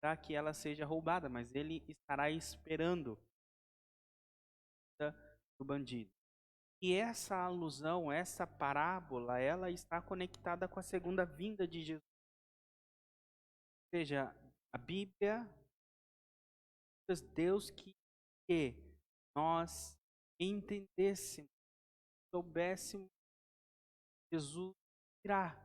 para que ela seja roubada, mas ele estará esperando o bandido. E essa alusão, essa parábola, ela está conectada com a segunda vinda de Jesus. Ou seja, a Bíblia diz Deus que nós entendêssemos, soubéssemos que Jesus irá.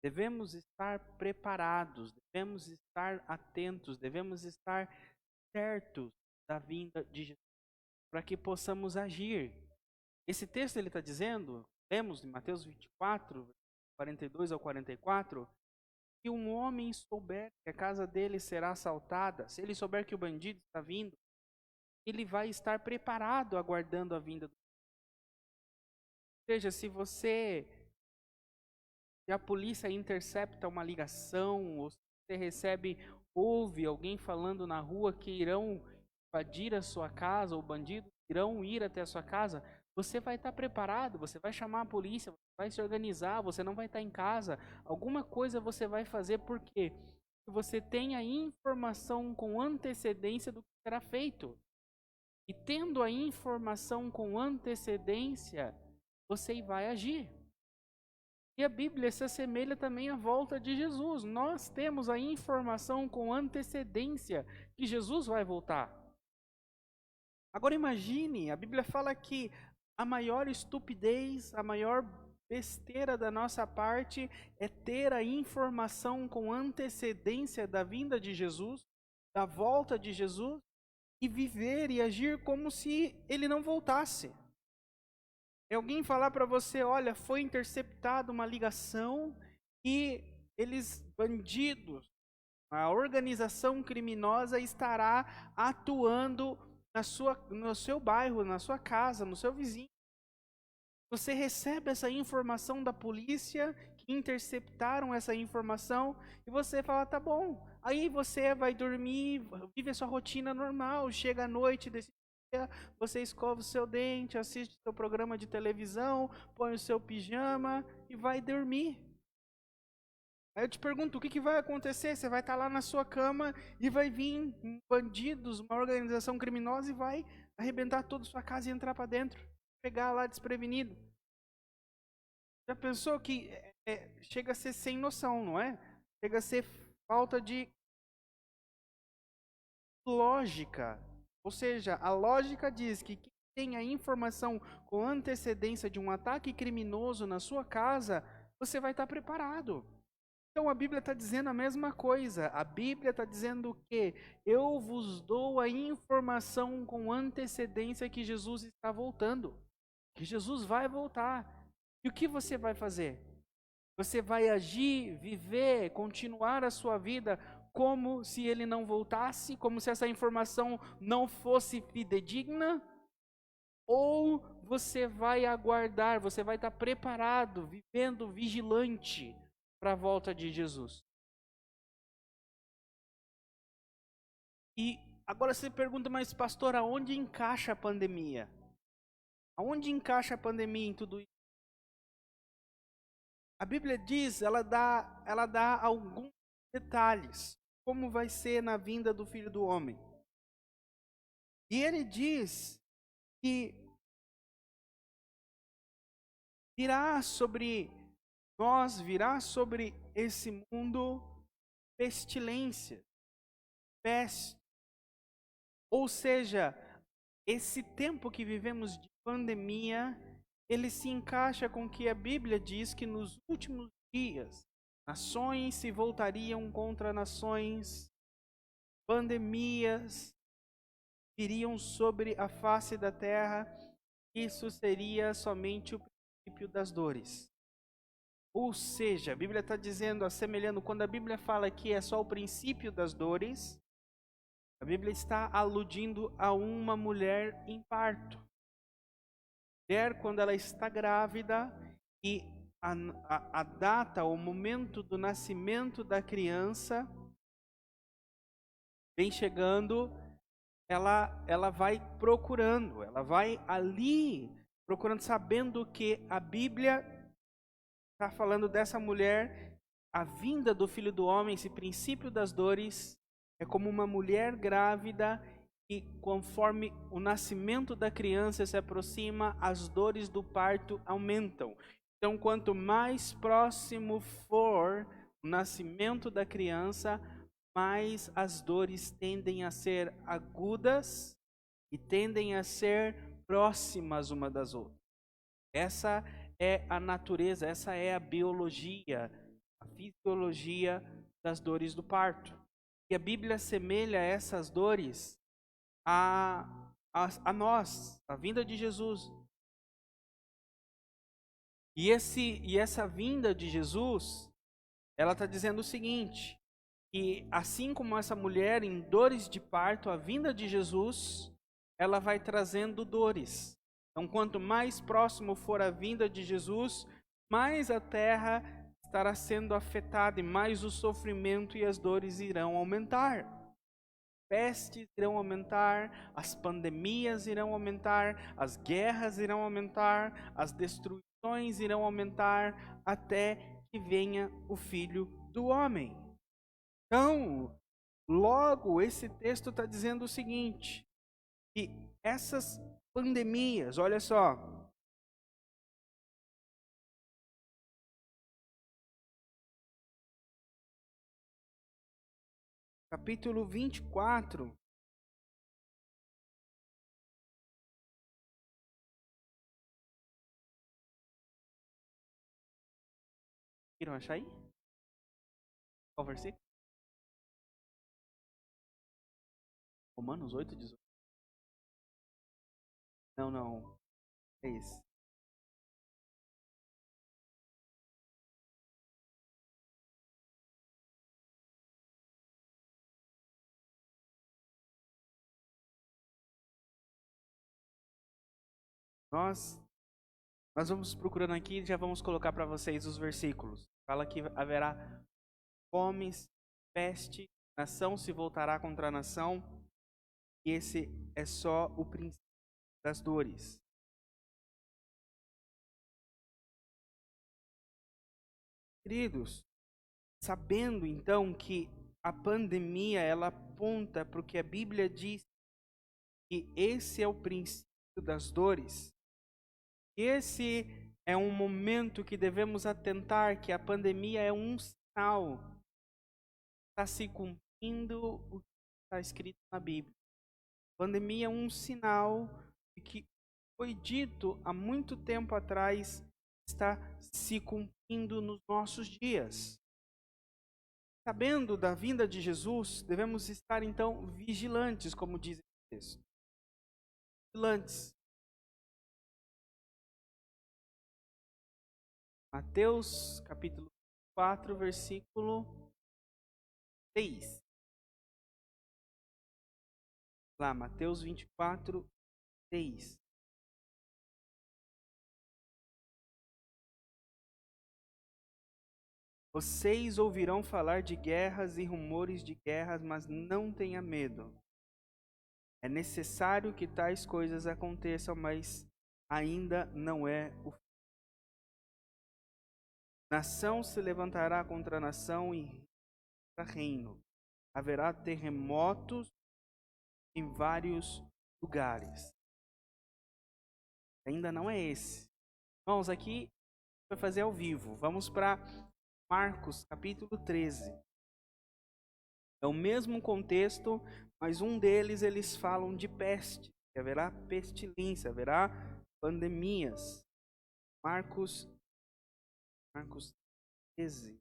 Devemos estar preparados, devemos estar atentos, devemos estar certos da vinda de Jesus, para que possamos agir. Esse texto ele está dizendo, lemos em Mateus 24, 42 ao 44, que um homem souber que a casa dele será assaltada, se ele souber que o bandido está vindo, ele vai estar preparado aguardando a vinda do bandido. Ou seja, se a polícia intercepta uma ligação, ou se você ouve alguém falando na rua que irão invadir a sua casa, ou bandidos irão ir até a sua casa, você vai estar preparado, você vai chamar a polícia, você vai se organizar, você não vai estar em casa, alguma coisa você vai fazer, porque você tem a informação com antecedência do que será feito. E tendo a informação com antecedência, você vai agir. E a Bíblia se assemelha também à volta de Jesus. Nós temos a informação com antecedência que Jesus vai voltar. Agora imagine, a Bíblia fala que a maior estupidez, a maior besteira da nossa parte é ter a informação com antecedência da vinda de Jesus, da volta de Jesus, e viver e agir como se ele não voltasse. É alguém falar para você, olha, foi interceptada uma ligação e bandidos, a organização criminosa estará atuando no seu bairro, na sua casa, no seu vizinho. Você recebe essa informação da polícia, que interceptaram essa informação, e você fala, tá bom. Aí você vai dormir, vive a sua rotina normal, chega à noite desse dia, você escova o seu dente, assiste o seu programa de televisão, põe o seu pijama e vai dormir. Aí eu te pergunto, o que vai acontecer? Você vai estar lá na sua cama e vai vir bandidos, uma organização criminosa e vai arrebentar toda a sua casa e entrar para dentro, pegar lá desprevenido. Já pensou que chega a ser sem noção, não é? Chega a ser falta de lógica. Ou seja, a lógica diz que quem tem a informação com antecedência de um ataque criminoso na sua casa, você vai estar preparado. Então a Bíblia está dizendo a mesma coisa. A Bíblia está dizendo que eu vos dou a informação com antecedência que Jesus está voltando. Que Jesus vai voltar. E o que você vai fazer? Você vai agir, viver, continuar a sua vida como se ele não voltasse, como se essa informação não fosse fidedigna? Ou você vai aguardar, você vai estar preparado, vivendo vigilante para a volta de Jesus? E agora você pergunta, mas pastor, aonde encaixa a pandemia? Aonde encaixa a pandemia em tudo isso? A Bíblia diz, ela dá alguns detalhes, como vai ser na vinda do Filho do Homem. E ele diz que virá sobre nós, virá sobre esse mundo pestilência, peste. Ou seja, esse tempo que vivemos de pandemia, ele se encaixa com o que a Bíblia diz que nos últimos dias, nações se voltariam contra nações, pandemias viriam sobre a face da terra, isso seria somente o princípio das dores. Ou seja, a Bíblia está dizendo, assemelhando, quando a Bíblia fala que é só o princípio das dores, a Bíblia está aludindo a uma mulher em parto. Mulher, quando ela está grávida e a data, o momento do nascimento da criança vem chegando, ela vai procurando, ela vai ali procurando, sabendo que a Bíblia está falando dessa mulher, a vinda do Filho do Homem, esse princípio das dores, é como uma mulher grávida e conforme o nascimento da criança se aproxima, as dores do parto aumentam. Então, quanto mais próximo for o nascimento da criança, mais as dores tendem a ser agudas e tendem a ser próximas uma das outras. Essa é a natureza, essa é a biologia, a fisiologia das dores do parto. E a Bíblia assemelha essas dores a nós, a vinda de Jesus. E essa vinda de Jesus, ela está dizendo o seguinte, que assim como essa mulher em dores de parto, a vinda de Jesus, ela vai trazendo dores. Então, quanto mais próximo for a vinda de Jesus, mais a terra estará sendo afetada e mais o sofrimento e as dores irão aumentar. Pestes irão aumentar, as pandemias irão aumentar, as guerras irão aumentar, as destruições irão aumentar, até que venha o Filho do Homem. Então, logo esse texto está dizendo o seguinte, que essas pandemias, olha só, capítulo 24, viram achar aí? Qual versículo? Romanos 8:18. Não, é esse. Nós vamos procurando aqui e já vamos colocar para vocês os versículos. Fala que haverá fomes, peste, nação se voltará contra a nação, e esse é só o princípio das dores. Queridos, sabendo então que a pandemia ela aponta para o que a Bíblia diz, que esse é o princípio das dores, esse é um momento que devemos atentar que a pandemia é um sinal, está se cumprindo o que está escrito na Bíblia. A pandemia é um sinal de que foi dito há muito tempo atrás, está se cumprindo nos nossos dias. Sabendo da vinda de Jesus, devemos estar então vigilantes, como diz o texto. Vigilantes. Mateus capítulo 4, versículo 6. Lá, Mateus 24, 6. Vocês ouvirão falar de guerras e rumores de guerras, mas não tenha medo. É necessário que tais coisas aconteçam, mas ainda não é o fim. Nação se levantará contra nação e reino contra reino. Haverá terremotos em vários lugares. Ainda não é esse. Irmãos, aqui vai fazer ao vivo. Vamos para Marcos, capítulo 13. É o mesmo contexto, mas um deles eles falam de peste. Que haverá pestilência, haverá pandemias. Marcos 13.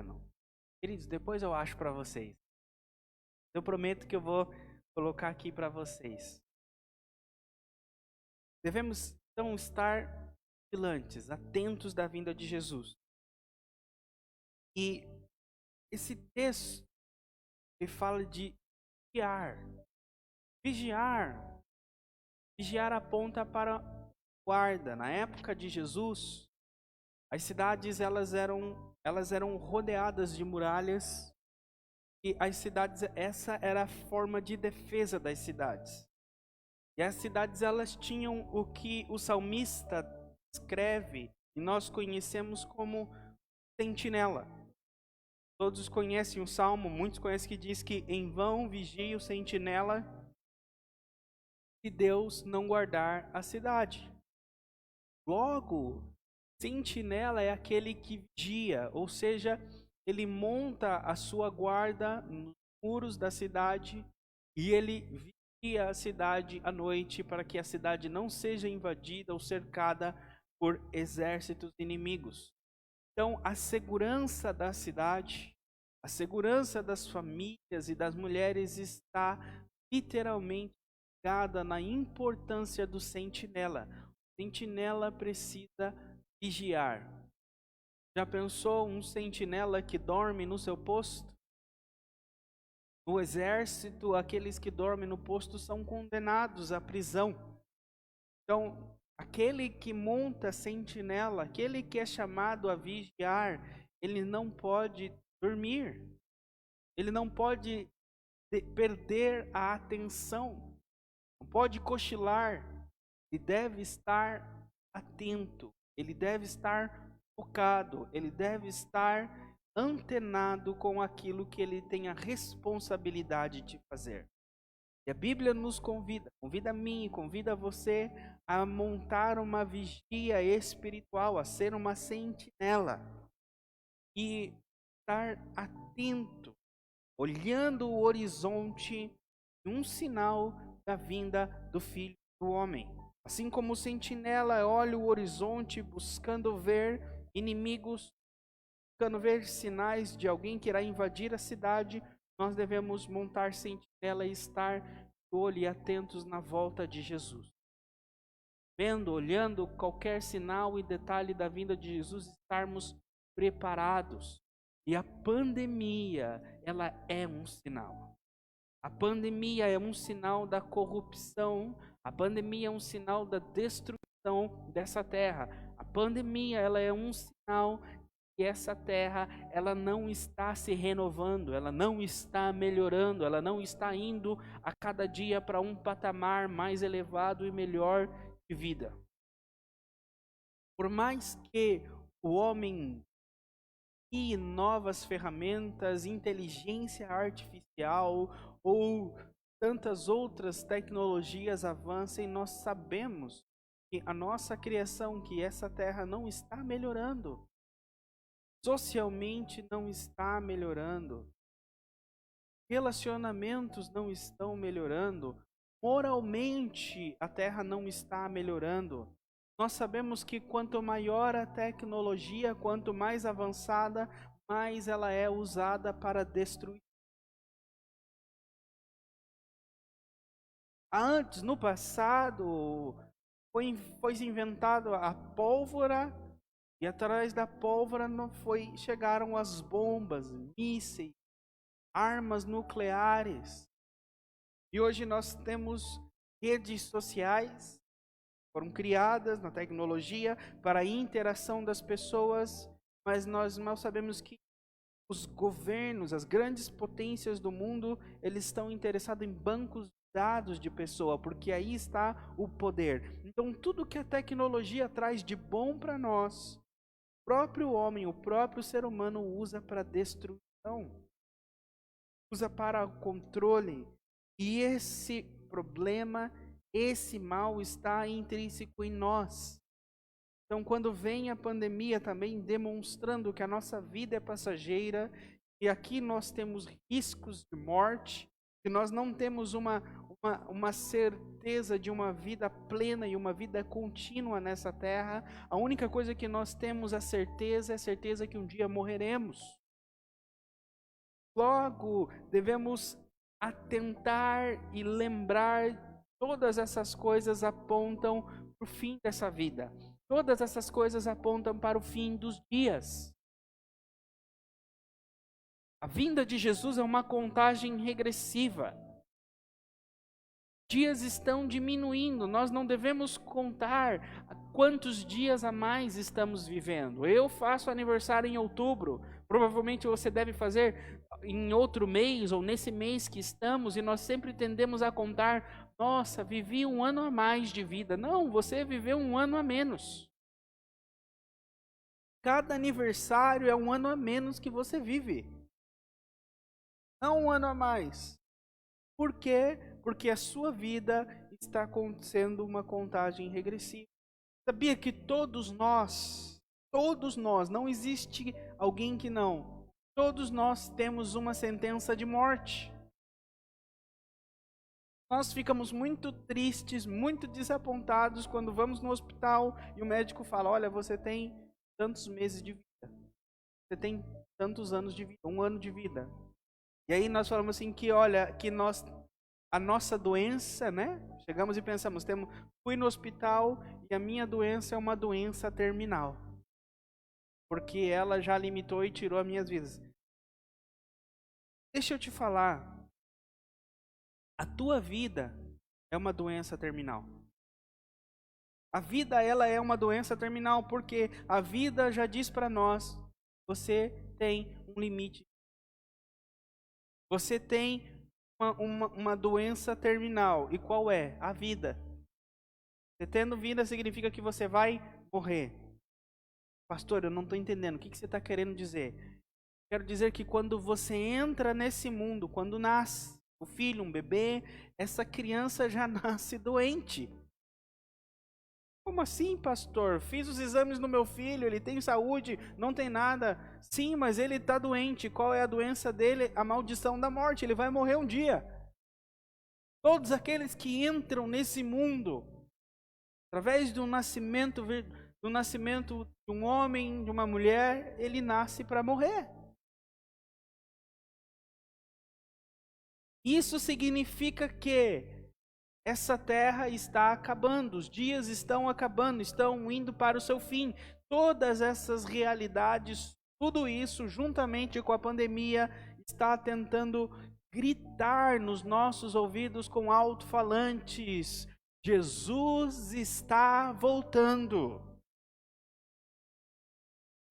Não. Queridos, depois eu acho para vocês. Eu prometo que eu vou colocar aqui para vocês. Devemos então estar vigilantes, atentos da vinda de Jesus. E esse texto ele fala de vigiar. Vigiar. Vigiar aponta para guarda. Na época de Jesus, as cidades elas eram rodeadas de muralhas. E as cidades, essa era a forma de defesa das cidades. E as cidades elas tinham o que o salmista escreve e nós conhecemos como sentinela. Todos conhecem o salmo, muitos conhecem que diz que em vão vigia o sentinela se Deus não guardar a cidade. Logo, sentinela é aquele que vigia, ou seja, ele monta a sua guarda nos muros da cidade e ele vigia a cidade à noite para que a cidade não seja invadida ou cercada por exércitos inimigos. Então, a segurança da cidade, a segurança das famílias e das mulheres está literalmente ligada na importância do sentinela. O sentinela precisa vigiar. Já pensou um sentinela que dorme no seu posto? No exército, aqueles que dormem no posto são condenados à prisão. Então, aquele que monta sentinela, aquele que é chamado a vigiar, ele não pode dormir. Ele não pode perder a atenção. Não pode cochilar. Ele deve estar atento. Ele deve estar focado, ele deve estar antenado com aquilo que ele tem a responsabilidade de fazer. E a Bíblia nos convida a mim, convida você a montar uma vigia espiritual, a ser uma sentinela e estar atento, olhando o horizonte, um sinal da vinda do Filho do Homem. Assim como o sentinela olha o horizonte buscando ver inimigos, buscando ver sinais de alguém que irá invadir a cidade, nós devemos montar sentinela e estar de olho e atentos na volta de Jesus. Vendo, olhando qualquer sinal e detalhe da vinda de Jesus, estarmos preparados. E a pandemia, ela é um sinal. A pandemia é um sinal da corrupção, a pandemia é um sinal da destruição dessa terra. A pandemia, ela é um sinal que essa terra, ela não está se renovando, ela não está melhorando, ela não está indo a cada dia para um patamar mais elevado e melhor de vida. Por mais que o homem crie novas ferramentas, inteligência artificial ou tantas outras tecnologias avancem, nós sabemos que a nossa criação, que essa terra não está melhorando. Socialmente não está melhorando. Relacionamentos não estão melhorando. Moralmente a terra não está melhorando. Nós sabemos que quanto maior a tecnologia, quanto mais avançada, mais ela é usada para destruir. Antes, no passado, foi inventada a pólvora. E atrás da pólvora chegaram as bombas, mísseis, armas nucleares. E hoje nós temos redes sociais, foram criadas na tecnologia para a interação das pessoas, mas nós mal sabemos que os governos, as grandes potências do mundo, eles estão interessados em bancos de dados de pessoa, porque aí está o poder. Então tudo que a tecnologia traz de bom para nós, o próprio homem, o próprio ser humano usa para destruição, usa para controle. E esse problema, esse mal está intrínseco em nós. Então, quando vem a pandemia também demonstrando que a nossa vida é passageira, e aqui nós temos riscos de morte, que nós não temos uma certeza de uma vida plena e uma vida contínua nessa terra. A única coisa que nós temos a certeza é a certeza que um dia morreremos. Logo, devemos atentar e lembrar, todas essas coisas apontam para o fim dessa vida. Todas essas coisas apontam para o fim dos dias. A vinda de Jesus é uma contagem regressiva. Dias estão diminuindo, nós não devemos contar quantos dias a mais estamos vivendo. Eu faço aniversário em outubro, provavelmente você deve fazer em outro mês ou nesse mês que estamos, e nós sempre tendemos a contar, nossa, vivi um ano a mais de vida. Não, você viveu um ano a menos. Cada aniversário é um ano a menos que você vive. Não um ano a mais. Por quê? Porque a sua vida está acontecendo uma contagem regressiva. Sabia que todos nós, não existe alguém que não, todos nós temos uma sentença de morte. Nós ficamos muito tristes, muito desapontados quando vamos no hospital e o médico fala, olha, você tem tantos meses de vida, você tem tantos anos de vida, 1 ano de vida. E aí nós falamos assim que, olha, que a nossa doença, né? Chegamos e pensamos, fui no hospital e a minha doença é uma doença terminal. Porque ela já limitou e tirou as minhas vidas. Deixa eu te falar, a tua vida é uma doença terminal. A vida, ela é uma doença terminal, porque a vida já diz para nós, você tem um limite. Você tem uma doença terminal. E qual é? A vida. Você tendo vida significa que você vai morrer. Pastor, eu não estou entendendo. O que você está querendo dizer? Quero dizer que quando você entra nesse mundo, quando nasce o filho, um bebê, essa criança já nasce doente. Como assim, pastor? Fiz os exames no meu filho, ele tem saúde, não tem nada. Sim, mas ele está doente. Qual é a doença dele? A maldição da morte. Ele vai morrer um dia. Todos aqueles que entram nesse mundo, através do nascimento de um homem, de uma mulher, ele nasce para morrer. Isso significa que essa terra está acabando, os dias estão acabando, estão indo para o seu fim. Todas essas realidades, tudo isso, juntamente com a pandemia, está tentando gritar nos nossos ouvidos com alto-falantes: Jesus está voltando.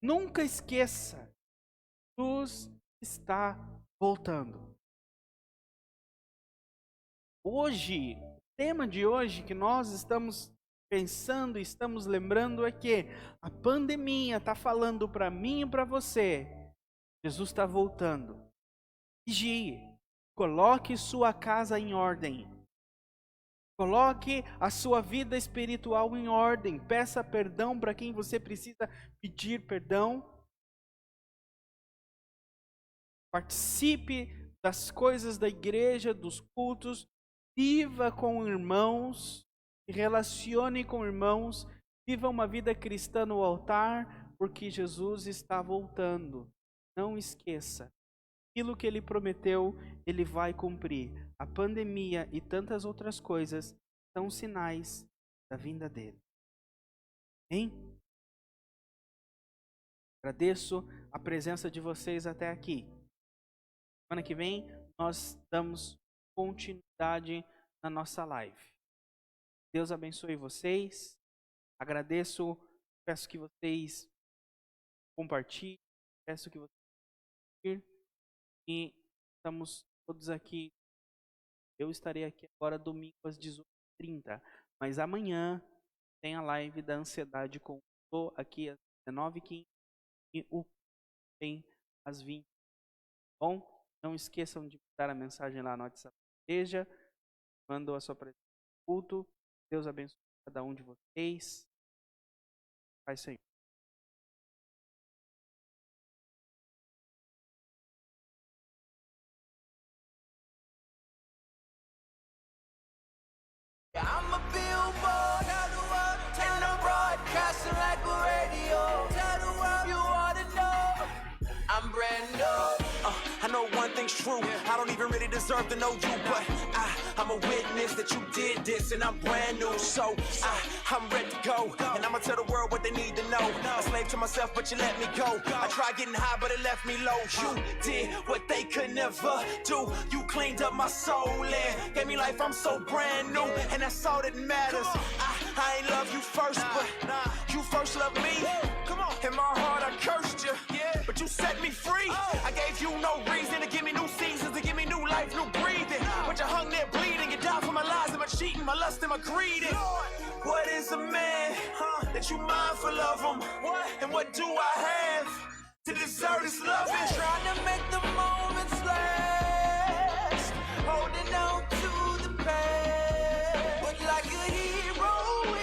Nunca esqueça, Jesus está voltando. Hoje, o tema de hoje que nós estamos pensando, estamos lembrando é que a pandemia está falando para mim e para você, Jesus está voltando. Vigie, coloque sua casa em ordem, coloque a sua vida espiritual em ordem, peça perdão para quem você precisa pedir perdão, participe das coisas da igreja, dos cultos, viva com irmãos, relacione com irmãos, viva uma vida cristã no altar, porque Jesus está voltando. Não esqueça, aquilo que Ele prometeu, Ele vai cumprir. A pandemia e tantas outras coisas são sinais da vinda dEle. Amém? Agradeço a presença de vocês até aqui. Semana que vem nós damos continuidade na nossa live. Deus abençoe vocês. Agradeço, peço que vocês compartilhem, peço que vocês e estamos todos aqui. Eu estarei aqui agora domingo às 18h30, mas amanhã tem a live da ansiedade com o aqui às 19h15 e o tem às 20h. Bom, não esqueçam de mandar a mensagem lá no WhatsApp da igreja, mandou a sua presença no culto. Deus abençoe cada um de vocês. Pai Senhor. I'm a billboard, tell the world, and I'm broadcasting like a radio. Tell the world you want to know, I'm brand new. know one thing's true. I don't even really deserve to know you, but I'm a witness that you did this, and I'm brand new. So I'm ready to go, and I'ma tell the world what they need to know. A slave to myself, but you let me go. I tried getting high, but it left me low. You did what they could never do. You cleaned up my soul and gave me life. I'm so brand new, and that's all that matters. I ain't love you first, but you first loved me. Come on. In my heart, I cursed you, but you set me free. I gave you no reason to give me new seasons, to give me new life, new breathing. But you hung there bleeding. You died for my lies and my cheating, my lust and my greed. What is a man that you mindful of him? And what do I have to deserve this loving? Trying to make the moments last, holding on to the past. But like a hero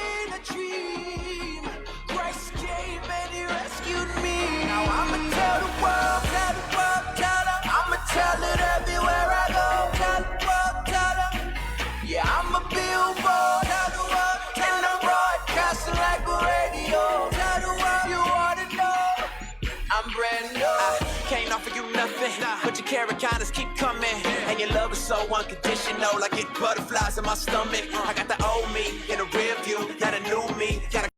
in a dream, Christ came and he rescued me. Now I'ma tell the world, I'ma tell it everywhere I go. Tell the world, yeah, I'm a billboard. Tell the world, and I'm broadcasting like a radio. Tell the world you wanna know, I'm brand new. I can't offer you nothing, but your carrot kindness keep coming. And your love is so unconditional, I get butterflies in my stomach. I got the old me in the rear view, got a new me, got a